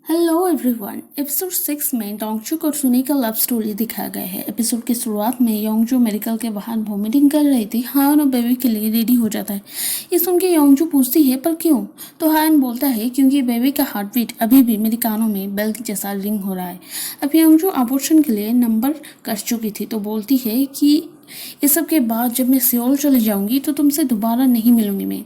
Hello everyone. Episode 6 में डोंगचुक और सुनी का लव स्टोरी दिखाया गया है। एपिसोड की शुरुआत में योंगजू मेडिकल के बाहर वॉमिटिंग कर रही थी। हायन और बेबी के लिए रेडी हो जाता है। ये सुन के योंगजू पूछती है पर क्यों, तो हायन बोलता है क्योंकि बेबी का हार्ट बीट अभी भी मेरे कानों में बेल जैसा रिंग हो रहा है। अब योंगजू अबॉर्शन के लिए नंबर कर चुकी थी तो बोलती है कि इस सब के बाद जब मैं सियोल चले जाऊंगी तो तुमसे दोबारा नहीं मिलूंगी मैं।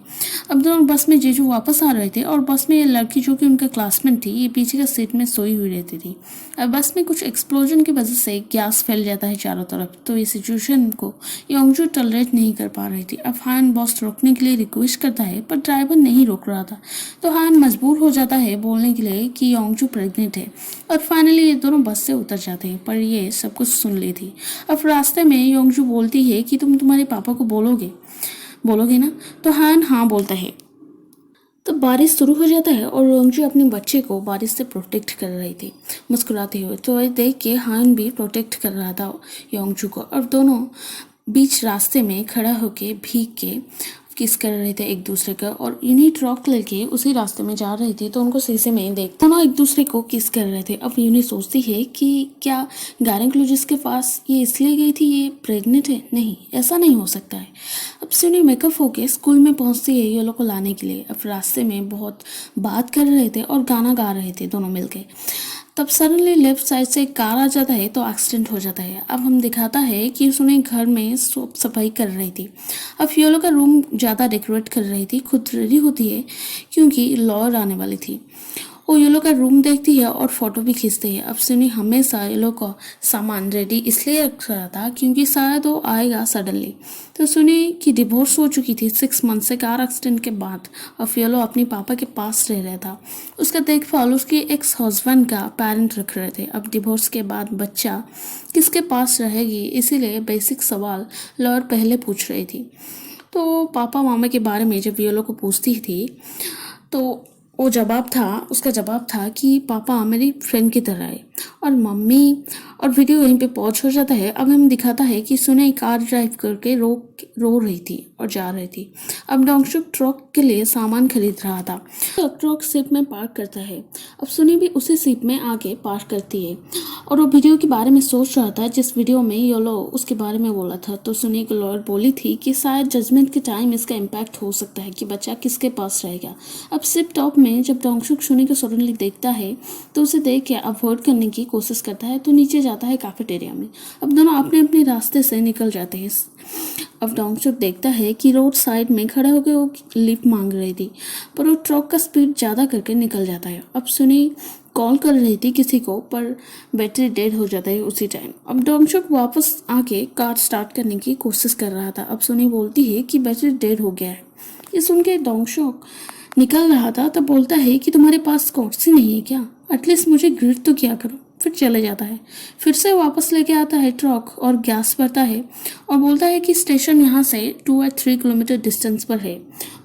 अब दोनों बस में जीजू वापस आ रहे थे और बस में ये लड़की जो कि उनका क्लासमेट थी ये पीछे का सीट में सोई हुई रहती थी। अब बस में कुछ एक्सप्लोजन की वजह से गैस फैल जाता है चारों तरफ, तो इस सिचुएशन को योंगजू टॉलरेट नहीं कर पा रही थी। अब हान बॉस रोकने के लिए रिक्वेस्ट करता है पर ड्राइवर नहीं रोक रहा था, तो हान मजबूर हो जाता है बोलने के लिए कि योंगजू प्रेग्नेंट है। और फाइनली ये दोनों बस से उतर जाते हैं, पर ये सब कुछ सुन ली थी। अब रास्ते में योंगजू बोलती है कि तुम तुम्हारे पापा को बोलोगे ना, तो हान हाँ बोलता है। तो बारिश शुरू हो जाता है और योंगजू अपने बच्चे को बारिश से प्रोटेक्ट कर रही थी मुस्कुराते हुए, तो ये देख के हान भी प्रोटेक्ट कर रहा था योंगजू को। और दोनों बीच रास्ते में खड़ा होके भीग के किस कर रहे थे एक दूसरे का, और यूनिट रॉक लेके उसी रास्ते में जा रही थी तो उनको शीशे में देख दोनों एक दूसरे को किस कर रहे थे। अब यूनिट सोचती है कि क्या गायनेकोलॉजिस्ट जिसके पास ये इसलिए गई थी ये प्रेग्नेंट है, नहीं ऐसा नहीं हो सकता है। अब सुनी मेकअप होके स्कूल में पहुंचती है ये लोग को लाने के लिए। अब रास्ते में बहुत बात कर रहे थे और गाना गा रहे थे दोनों मिलके। तब सडनली लेफ्ट साइड से एक कार आ जाता है तो एक्सीडेंट हो जाता है। अब हम दिखाता है कि उसने घर में सफाई कर रही थी। अब फियोलो का रूम ज़्यादा डेकोरेट कर रही थी, खुद रेडी होती है क्योंकि लॉयर आने वाली थी। वो ये लोग का रूम देखती है और फोटो भी खींचती है। अब सुनी हमेशा ये लोग का सामान रेडी इसलिए रख रहा था क्योंकि शायद वो आएगा सडनली। तो सुनी कि डिवोर्स हो चुकी थी 6 मंथ से कार एक्सीडेंट के बाद, और फियोलो अपने पापा के पास रह रहा था। उसका देखभाल उसके एक्स हस्बैंड का पेरेंट रख रहे थे। अब डिवोर्स के बाद बच्चा किसके पास रहेगी, इसीलिए बेसिक सवाल लॉयर पहले पूछ रही थी। तो पापा मामा के बारे में जब फियोलो को पूछती थी तो उसका जवाब था कि पापा मेरी फ्रेंड की तरह है और मम्मी। और वीडियो यहीं पे पॉज हो जाता है। अब हम दिखाता है कि सुने कार ड्राइव करके रो रही थी और जा रही थी। अब डोंगचुक ट्रक के लिए सामान खरीद रहा था तो ट्रक सीट में पार्क करता है। अब सुनी भी उसी सीट में आके पार्क करती है और वो वीडियो के बारे में सोच रहा था जिस वीडियो में योलो उसके बारे में बोला था। तो सुनी को लॉयर बोली थी कि शायद जजमेंट के टाइम इसका इम्पैक्ट हो सकता है कि बच्चा किसके पास रहेगा। अब सिप टॉप में जब डोंगचुक सुनी को सडनली देखता है तो उसे देख के अवॉइड करने की कोशिश करता है तो नीचे जाता है कैफेटेरिया में। अब दोनों अपने अपने रास्ते से निकल जाते हैं। अब डोंगचुक देखता है कि रोड साइड में खड़ा होकर वो लिफ्ट मांग रही थी पर वो ट्रक का स्पीड ज़्यादा करके निकल जाता है। अब सुनी कॉल कर रही थी किसी को पर बैटरी डेड हो जाता है उसी टाइम। अब डोंगचुक वापस आके कार स्टार्ट करने की कोशिश कर रहा था। अब सुनी बोलती है कि बैटरी डेड हो गया है। ये सुन के डोंगचुक निकल रहा था तब बोलता है कि तुम्हारे पास कॉर्ड्स ही नहीं है क्या, एटलीस्ट मुझे ग्रिड तो किया करो। फिर चले जाता है। फिर से वापस लेके आता है ट्रक और गैस भरता है और बोलता है कि स्टेशन यहाँ से 2 या 3 किलोमीटर डिस्टेंस पर है,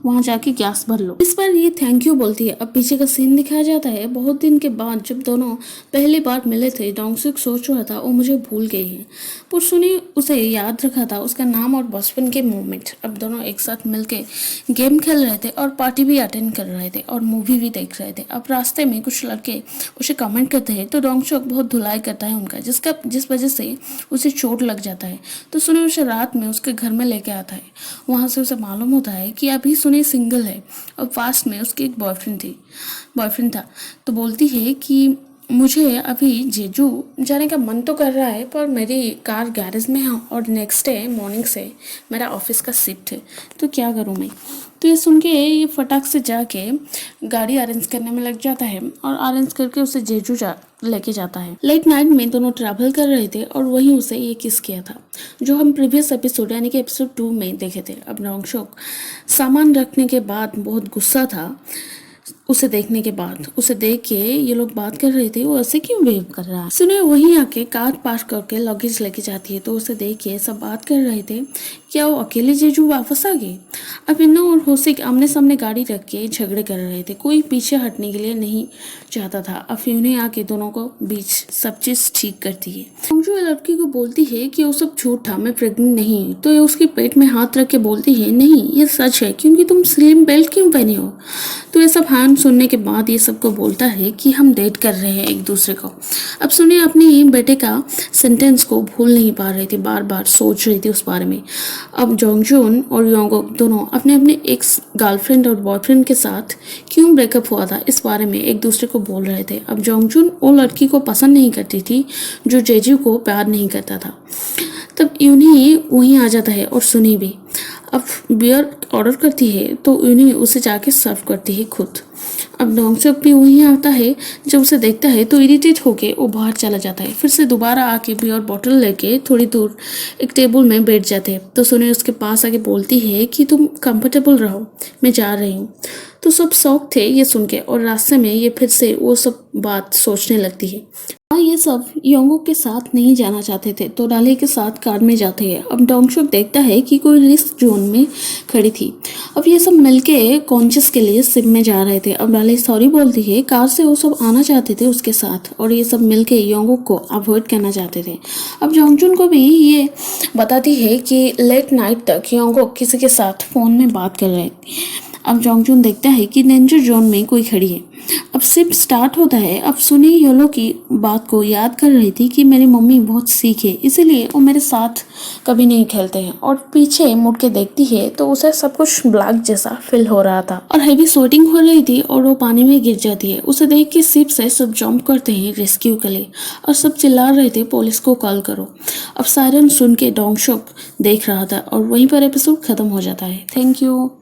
वहाँ जाके गैस भर लो। इस पर ये थैंक यू बोलती है। अब पीछे का सीन दिखाया जाता है बहुत दिन के बाद जब दोनों पहली बार मिले थे। डोंगचुक सोच रहा था वो मुझे भूल गई है, पर सुनी उसे याद रखा था उसका नाम और बचपन के मोमेंट। अब दोनों एक साथ मिलके गेम खेल रहे थे और पार्टी भी अटेंड कर रहे थे और मूवी भी देख रहे थे। अब रास्ते में कुछ लड़के उसे कमेंट करते हैं तो डोंगचुक बहुत धुलाई करता है उनका, जिस वजह से उसे चोट लग जाता है। तो सुनी उसे रात में उसके घर में लेके आता है। वहाँ से उसे मालूम होता है कि अभी सुनी सिंगल है और पास्ट में उसकी एक बॉयफ्रेंड था। तो बोलती है कि मुझे अभी जेजू जाने का मन तो कर रहा है पर मेरी कार गैरेज में है और नेक्स्ट डे मॉर्निंग से मेरा ऑफिस का शिफ्ट है, तो क्या करूँ मैं। तो ये सुन के ये फटाक से जाके गाड़ी अरेंज करने में लग जाता है और अरेंज करके उसे जेजू लेके जाता है। लेट नाइट में दोनों ट्रैवल कर रहे थे और वहीं उसे ये किस किया था जो हम प्रीवियस एपिसोड यानी कि एपिसोड 2 में देखे थे। अब डोंगचुक सामान रखने के बाद बहुत गुस्सा था उसे देखने के बाद। उसे देख के ये लोग बात कर रहे थे वो ऐसे क्यों बिहेव कर रहा है। सुने वहीं आके कार पार्क करके लगेज लेके जाती है तो उसे देख के सब बात कर रहे थे क्या वो अकेले जेजू वापस आ गए? अब इन्नो और होसिक आमने सामने गाड़ी रख के झगड़े कर रहे थे। कोई पीछे हटने के लिए नहीं चाहता था। अब यूने आके दोनों को बीच सब चीज ठीक करती है। अंजू लड़की को बोलती है कि वो सब झूठ था, मैं प्रेग्नेंट नहीं हूँ। तो ये उसके पेट में हाथ रख के बोलती है, नहीं ये सच है, क्योंकि तुम स्लिम बेल्ट क्यों पहने हो? तो ये सब हान सुनने के बाद ये सबको बोलता है कि हम डेट कर रहे हैं एक दूसरे को। अब सुनिए, अपने बेटे का सेंटेंस को भूल नहीं पा रही थी, बार बार सोच रही थी उस बारे में। अब जोंगजून और योंगो दोनों अपने अपने एक्स गर्लफ्रेंड और बॉयफ्रेंड के साथ क्यों ब्रेकअप हुआ था इस बारे में एक दूसरे को बोल रहे थे। अब जोंगजून वो लड़की को पसंद नहीं करती थी जो जेजू को प्यार नहीं करता था। तब यूनी वहीं आ जाता है और सुनी भी। अब बियर ऑर्डर करती है तो यूनी उसे जाके सर्व करती है खुद। अब डोंगसुक भी वहीं आता है। जब उसे देखता है तो इरिटेट होके वो बाहर चला जाता है। फिर से दोबारा आके बियर बॉटल लेके थोड़ी दूर एक टेबल में बैठ जाते हैं। तो सुनी उसके पास आके बोलती है कि तुम कंफर्टेबल रहो, मैं जा रही हूँ। तो सब शौक थे ये सुन के, और रास्ते में ये फिर से वो सब बात सोचने लगती है। ये सब योंगो के साथ नहीं जाना चाहते थे तो डाले के साथ कार में जाते हैं। अब डोंगसुक देखता है कि कोई रिस्क जोन में खड़ी थी। अब ये सब मिलके कॉन्शियस के लिए सिम में जा रहे थे। अब डाले सॉरी बोलती है, कार से वो सब आना चाहते थे उसके साथ, और ये सब मिलके योंगो को अवॉइड करना चाहते थे। अब जोंगजुन को भी ये बताती है कि लेट नाइट तक योंगो किसी के साथ फ़ोन में बात कर रहे थे। अब जोंगजुन देखता है कि डेंजर जोन में कोई खड़ी है। अब शिप स्टार्ट होता है। अब सुनी योलो की बात को याद कर रही थी कि मेरी मम्मी बहुत सीख है, इसीलिए वो मेरे साथ कभी नहीं खेलते हैं। और पीछे मुड़ के देखती है तो उसे सब कुछ ब्लैक जैसा फील हो रहा था और हैवी स्वेटिंग हो रही थी, और वो पानी में गिर जाती है। उसे देख के शिप से सब जंप करते हैं रेस्क्यू के लिए, और सब चिल्ला रहे थे पुलिस को कॉल करो। अब सायरन सुन के डोंगसुक देख रहा था, और वहीं पर एपिसोड खत्म हो जाता है। Thank you.